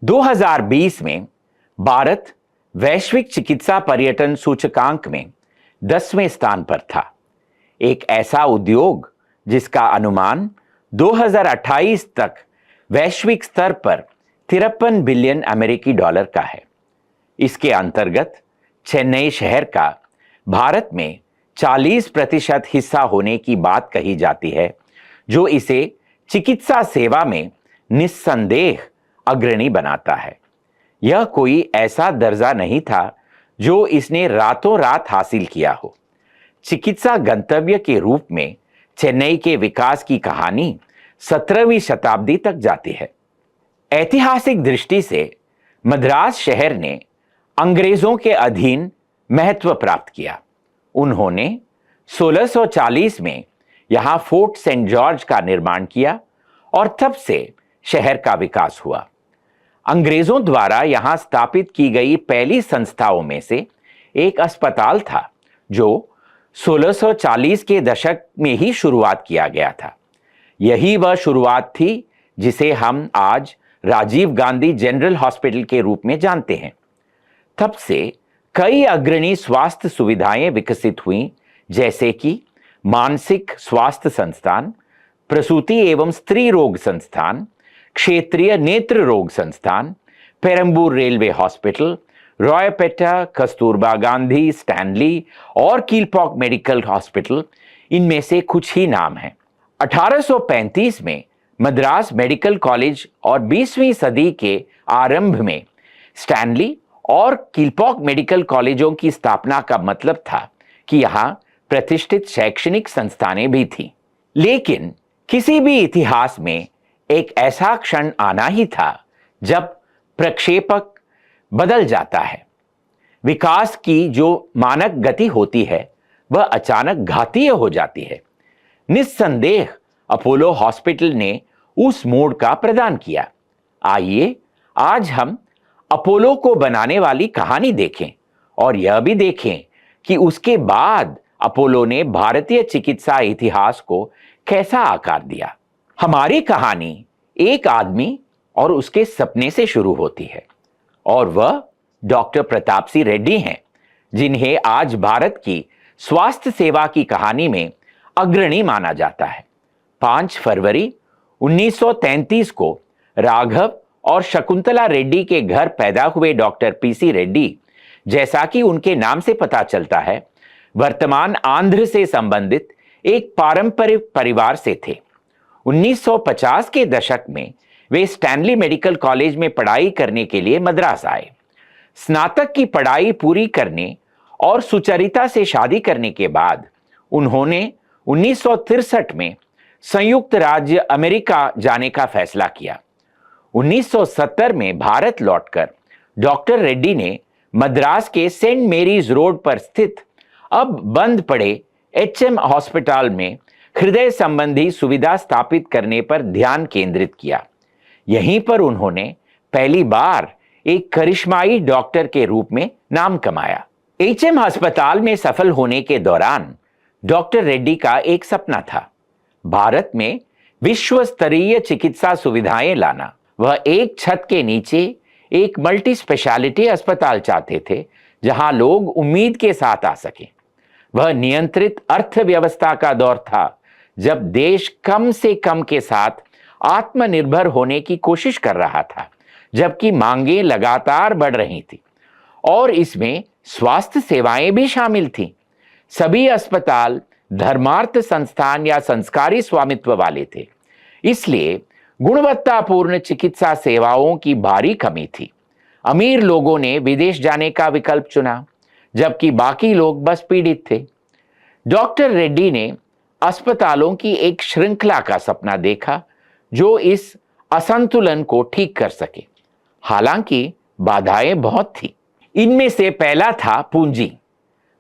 2020 में भारत वैश्विक चिकित्सा पर्यटन सूचकांक में 10वें स्थान पर था। एक ऐसा उद्योग जिसका अनुमान 2028 तक वैश्विक स्तर पर 53 बिलियन अमेरिकी डॉलर का है। इसके अंतर्गत चेन्नई शहर का भारत में 40% हिस्सा होने की बात कही जाती है, जो इसे चिकित्सा सेवा में निस्संदेह अग्रणी बनाता है। यह कोई ऐसा दर्जा नहीं था जो इसने रातों रात हासिल किया हो। चिकित्सा गंतव्य के रूप में चेन्नई के विकास की कहानी 17वीं शताब्दी तक जाती है। ऐतिहासिक दृष्टि से मद्रास शहर ने अंग्रेजों के अधीन महत्व प्राप्त किया। उन्होंने 1640 में यहां फोर्ट सेंट जॉर्ज का निर्माण किया और तब से शहर का विकास हुआ। अंग्रेजों द्वारा यहां स्थापित की गई पहली संस्थाओं में से एक अस्पताल था, जो 1640 के दशक में ही शुरुआत किया गया था। यही वह शुरुआत थी जिसे हम आज राजीव गांधी जनरल हॉस्पिटल के रूप में जानते हैं। तब से कई अग्रणी स्वास्थ्य सुविधाएं विकसित हुई, जैसे कि मानसिक स्वास्थ्य संस्थान, प्रसूति एवं स्त्री रोग संस्थान, क्षेत्रीय नेत्र रोग संस्थान, Perambur railway hospital, Royapettah, Kasturba Gandhi, Stanley और कीलपॉक मेडिकल हॉस्पिटल इनमें से कुछ ही नाम हैं। 1835 में मद्रास मेडिकल कॉलेज और 20वीं सदी के आरंभ में स्टैनली और कीलपॉक मेडिकल कॉलेजों की स्थापना का मतलब था कि यहां प्रतिष्ठित शैक्षणिक संस्थानें भी थीं। लेकिन किसी भी इतिहास में एक ऐसा क्षण आना ही था जब प्रक्षेपक बदल जाता है। विकास की जो मानक गति होती है वह अचानक घातीय हो जाती है। निस्संदेह अपोलो हॉस्पिटल ने उस मोड़ का प्रदान किया। आइए आज हम अपोलो को बनाने वाली कहानी देखें और यह भी देखें कि उसके बाद अपोलो ने भारतीय चिकित्सा इतिहास को कैसा आकार दिया। हमारी कहानी एक आदमी और उसके सपने से शुरू होती है और वह डॉक्टर प्रताप सिंह रेड्डी हैं, जिन्हें आज भारत की स्वास्थ्य सेवा की कहानी में अग्रणी माना जाता है। 5 फरवरी 1933 को राघव और शकुंतला रेड्डी के घर पैदा हुए डॉक्टर पीसी रेड्डी, जैसा कि उनके नाम से पता चलता है, वर्तमान आंध्र से संबंधित एक पारंपरिक परिवार से थे। 1950 के दशक में वे स्टैनली मेडिकल कॉलेज में पढ़ाई करने के लिए मद्रास आए। स्नातक की पढ़ाई पूरी करने और सुचरिता से शादी करने के बाद उन्होंने 1963 में संयुक्त राज्य अमेरिका जाने का फैसला किया। 1970 में भारत लौटकर डॉक्टर रेड्डी ने मद्रास के सेंट मेरीज रोड पर स्थित अब बंद पड़े एचएम हॉस्पिटल में हृदय संबंधी सुविधा स्थापित करने पर ध्यान केंद्रित किया। यहीं पर उन्होंने पहली बार एक करिश्माई डॉक्टर के रूप में नाम कमाया। एचएम अस्पताल में सफल होने के दौरान डॉक्टर रेड्डी का एक सपना था, भारत में विश्व स्तरीय चिकित्सा सुविधाएं लाना। वह एक छत के नीचे एक मल्टी स्पेशलिटी अस्पताल चाहते थे, जहां लोग उम्मीद के साथ आ सकें। वह नियंत्रित अर्थव्यवस्था का दौर था, जब देश कम से कम के साथ आत्मनिर्भर होने की कोशिश कर रहा था, जबकि मांगें लगातार बढ़ रही थी और इसमें स्वास्थ्य सेवाएं भी शामिल थीं। सभी अस्पताल धर्मार्थ संस्थान या संस्कारी स्वामित्व वाले थे, इसलिए गुणवत्तापूर्ण चिकित्सा सेवाओं की भारी कमी थी। अमीर लोगों ने विदेश जाने का विकल्प चुना, जबकि बाकी लोग बस पीड़ित थे। डॉक्टर रेड्डी ने अस्पतालों की एक श्रृंखला का सपना देखा जो इस असंतुलन को ठीक कर सके। हालांकि बाधाएं बहुत थी। इनमें से पहला था पूंजी।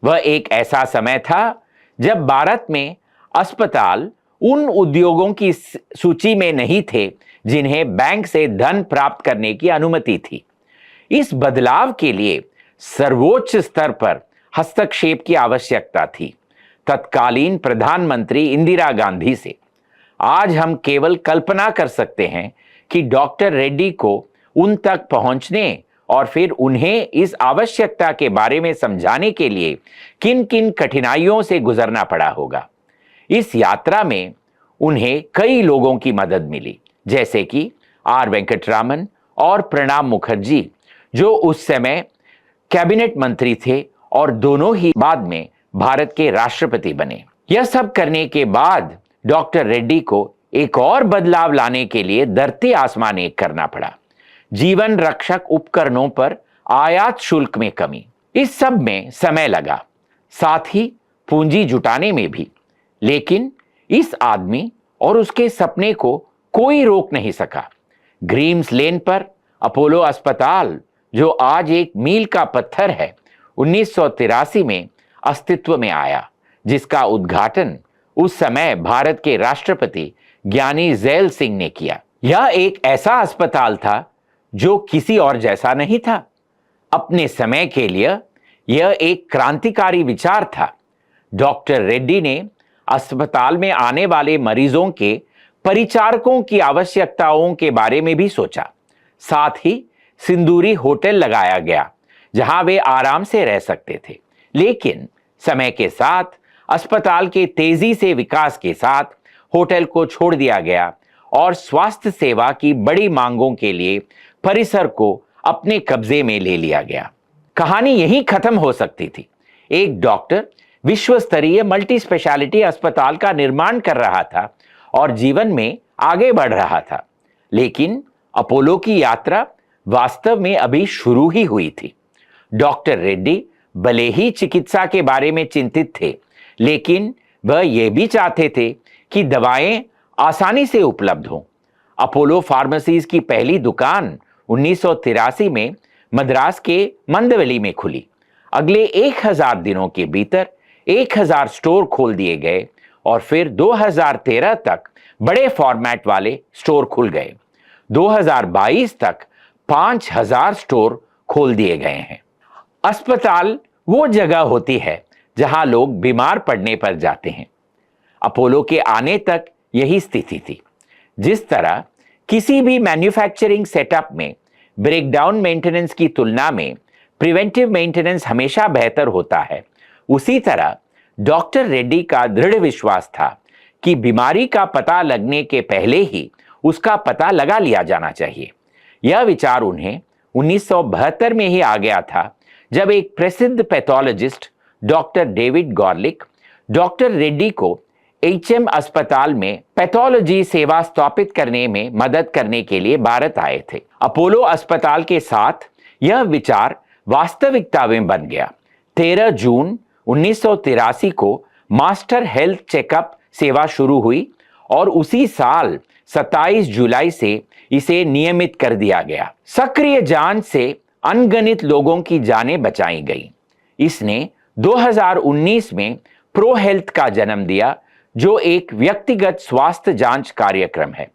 वह एक ऐसा समय था जब भारत में अस्पताल उन उद्योगों की सूची में नहीं थे जिन्हें बैंक से धन प्राप्त करने की अनुमति थी। इस बदलाव के लिए सर्वोच्च स्तर पर हस्तक्षेप की आवश्यकता थी, तत्कालीन प्रधानमंत्री इंदिरा गांधी से। आज हम केवल कल्पना कर सकते हैं कि डॉक्टर रेड्डी को उन तक पहुंचने और फिर उन्हें इस आवश्यकता के बारे में समझाने के लिए किन किन कठिनाइयों से गुजरना पड़ा होगा। इस यात्रा में उन्हें कई लोगों की मदद मिली, जैसे कि आर वेंकटरामन और प्रणब मुखर्जी, जो उस समय कैबिनेट मंत्री थे और दोनों ही बाद में भारत के राष्ट्रपति बने। यह सब करने के बाद डॉक्टर रेड्डी को एक और बदलाव लाने के लिए धरती आसमान एक करना पड़ा। जीवन रक्षक उपकरणों पर आयात शुल्क में कमी, इस सब में समय लगा, साथ ही पूंजी जुटाने में भी। लेकिन इस आदमी और उसके सपने को कोई रोक नहीं सका। ग्रीम्स लेन पर अपोलो अस्पताल, जो आज एक मील का पत्थर है, 1983 में अस्तित्व में आया, जिसका उद्घाटन उस समय भारत के राष्ट्रपति ज्ञानी ज़ैल सिंह ने किया। यह एक ऐसा अस्पताल था जो किसी और जैसा नहीं था। अपने समय के लिए यह एक क्रांतिकारी विचार था। डॉक्टर रेड्डी ने अस्पताल में आने वाले मरीजों के परिचारकों की आवश्यकताओं के बारे में भी सोचा। साथ ही सिंदूरी होटल लगाया गया जहां वे आराम से रह सकते थे। लेकिन समय के साथ अस्पताल के तेजी से विकास के साथ होटल को छोड़ दिया गया और स्वास्थ्य सेवा की बड़ी मांगों के लिए परिसर को अपने कब्जे में ले लिया गया। कहानी यहीं खत्म हो सकती थी। एक डॉक्टर विश्व स्तरीय मल्टी स्पेशलिटी अस्पताल का निर्माण कर रहा था और जीवन में आगे बढ़ रहा था। लेकिन अपोलो की यात्रा वास्तव में अभी शुरू ही हुई थी। डॉक्टर रेड्डी भले ही चिकित्सा के बारे में चिंतित थे, लेकिन वह यह भी चाहते थे कि दवाएं आसानी से उपलब्ध हों। अपोलो फार्मेसीज की पहली दुकान 1983 में मद्रास के मंदवेली में खुली। अगले 1000 दिनों के भीतर 1000 स्टोर खोल दिए गए और फिर 2013 तक बड़े फॉर्मेट वाले स्टोर खुल गए। 2022 तक 5000 स्टोर खोल दिए गए हैं। अस्पताल वो जगह होती है जहां लोग बीमार पड़ने पर जाते हैं। अपोलो के आने तक यही स्थिति थी। जिस तरह किसी भी मैन्युफैक्चरिंग सेटअप में ब्रेकडाउन मेंटेनेंस की तुलना में प्रिवेंटिव मेंटेनेंस हमेशा बेहतर होता है, उसी तरह डॉक्टर रेड्डी का दृढ़ विश्वास था कि बीमारी का पता लगने के पहले ही उसका पता लगा लिया जाना चाहिए। यह विचार उन्हें 1972 में ही आ गया था, जब एक प्रसिद्ध pathologist doctor David Gorlick doctor Reddy को एचएम अस्पताल में पैथोलॉजी सेवा स्थापित करने में मदद करने के लिए भारत आए थे। अपोलो अस्पताल के साथ यह विचार वास्तविकता में बन गया। 13 जून 1983 को मास्टर हेल्थ चेकअप सेवा शुरू हुई और उसी साल 27 जुलाई से इसे नियमित कर दिया गया। सक्रिय जांच से अनगिनत लोगों की जानें बचाई गई। इसने 2019 में प्रो हेल्थ का जन्म दिया, जो एक व्यक्तिगत स्वास्थ्य जांच कार्यक्रम है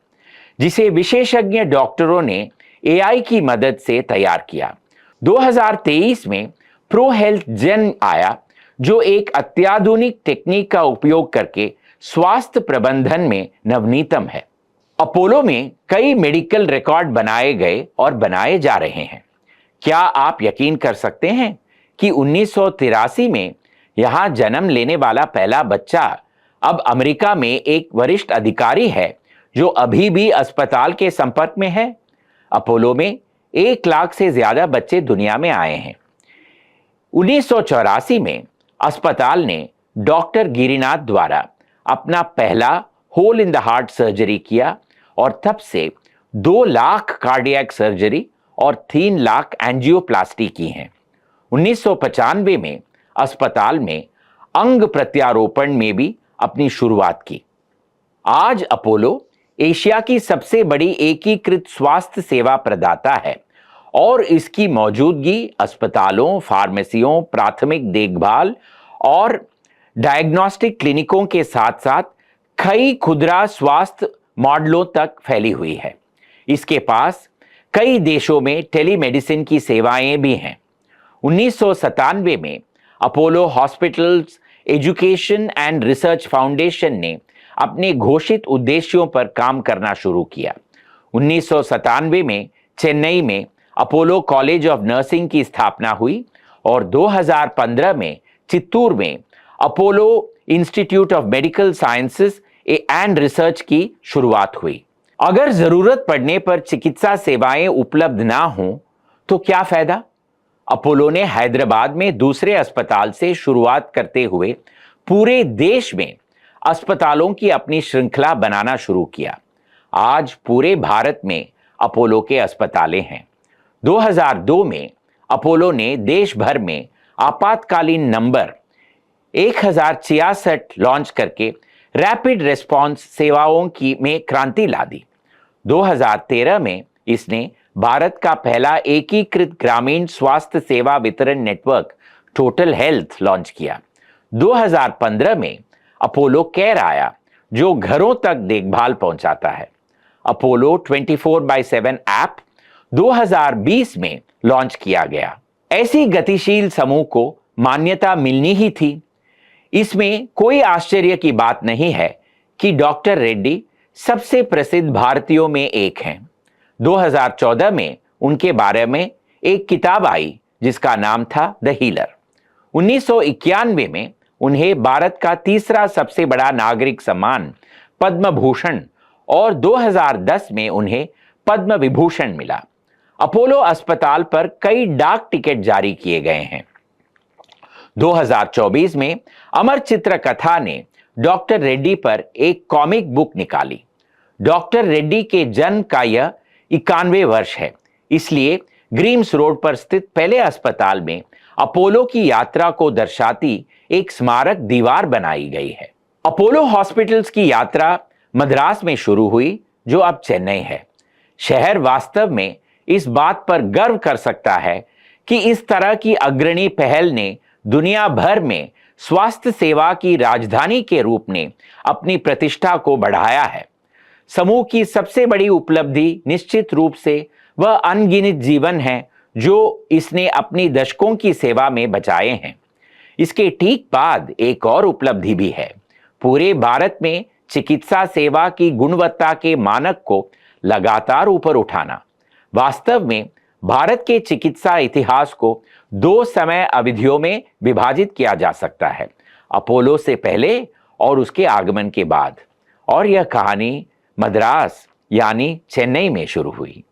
जिसे विशेषज्ञ डॉक्टरों ने एआई की मदद से तैयार किया। 2023 में प्रो हेल्थ जेन आया, जो एक अत्याधुनिक टेक्निक का उपयोग करके स्वास्थ्य प्रबंधन में नवीनतम है। अपोलो में कई मेडिकल रिकॉर्ड बनाए गए और बनाए जा रहे हैं। क्या आप यकीन कर सकते हैं कि 1983 में यहां जन्म लेने वाला पहला बच्चा अब अमेरिका में एक वरिष्ठ अधिकारी है, जो अभी भी अस्पताल के संपर्क में है। अपोलो में 1 लाख से ज्यादा बच्चे दुनिया में आए हैं। 1984 में अस्पताल ने डॉक्टर गिरिनाथ द्वारा अपना पहला hole in the heart surgery किया और तब से 2 लाख कार्डियक सर्जरी और 3 लाख एंजियोप्लास्टी की हैं। 1995 में अस्पताल में अंग प्रत्यारोपण में भी अपनी शुरुआत की। आज अपोलो एशिया की सबसे बड़ी एकीकृत स्वास्थ्य सेवा प्रदाता है और इसकी मौजूदगी अस्पतालों, फार्मेसियों, प्राथमिक देखभाल और डायग्नोस्टिक क्लिनिकों के साथ साथ कई खुदरा स्वास्थ्य मॉडलों तक फैली हुई है। इसके पास कई देशों में टेलीमेडिसिन की सेवाएं भी हैं। 1997 में Apollo hospitals education and research foundation ने अपने घोषित उद्देश्यों पर काम करना शुरू किया। 1997 में चेन्नई में अपोलो कॉलेज ऑफ नर्सिंग की स्थापना हुई और 2015 में चित्तूर में Apollo institute of medical sciences and research की शुरुआत हुई। अगर जरूरत पड़ने पर चिकित्सा सेवाएं उपलब्ध ना हो तो क्या फायदा? अपोलो ने हैदराबाद में दूसरे अस्पताल से शुरुआत करते हुए पूरे देश में अस्पतालों की अपनी श्रृंखला बनाना शुरू किया। आज पूरे भारत में अपोलो के अस्पतालें हैं। 2002 में अपोलो ने देश भर में आपातकालीन नंबर 1066 लॉन्च करके रैपिड रिस्पांस सेवाओं की में क्रांति ला दी। 2013 में इसने भारत का पहला एकीकृत ग्रामीण स्वास्थ्य सेवा वितरण नेटवर्क टोटल हेल्थ लॉन्च किया। 2015 में अपोलो केयर आया जो घरों तक देखभाल पहुंचाता है। अपोलो 24/7 ऐप 2020 में लॉन्च किया गया। ऐसी गतिशील समूह को मान्यता मिलनी ही थी। इसमें कोई आश्चर्य की बात नहीं है कि डॉक्टर रेड्डी सबसे प्रसिद्ध भारतीयों में एक हैं। 2014 में उनके बारे में एक किताब आई जिसका नाम था द हीलर। 1991 में उन्हें भारत का तीसरा सबसे बड़ा नागरिक सम्मान पद्म भूषण और 2010 में उन्हें पद्म विभूषण मिला। अपोलो अस्पताल पर कई डाक टिकट जारी किए गए हैं। 2024 में अमर चित्र कथा ने डॉक्टर रेड्डी पर एक कॉमिक बुक निकाली। डॉक्टर रेड्डी के जन्म का यह 91 वर्ष है, इसलिए ग्रीम्स रोड पर स्थित पहले अस्पताल में अपोलो की यात्रा को दर्शाती एक स्मारक दीवार बनाई गई है। अपोलो हॉस्पिटल्स की यात्रा मद्रास में शुरू हुई जो अब चेन्नई है। शहर वास्तव में इस बात पर गर्व कर सकता है कि इस तरह की अग्रणी पहल ने दुनिया भर में स्वास्थ्य सेवा की राजधानी के रूप में अपनी प्रतिष्ठा को बढ़ाया है। समूह की सबसे बड़ी उपलब्धि निश्चित रूप से वह अनगिनत जीवन है जो इसने अपनी दशकों की सेवा में बचाए हैं। इसके ठीक बाद एक और उपलब्धि भी है। पूरे भारत में चिकित्सा सेवा की गुणवत्ता के मानक को लगातार ऊपर उठाना। वास्तव में भारत के चिकित्सा इतिहास को 2 समय अवधियों में विभाजित किया जा सकता है, अपोलो से पहले और उसके आगमन के बाद। और यह कहानी मद्रास यानी चेन्नई में शुरू हुई।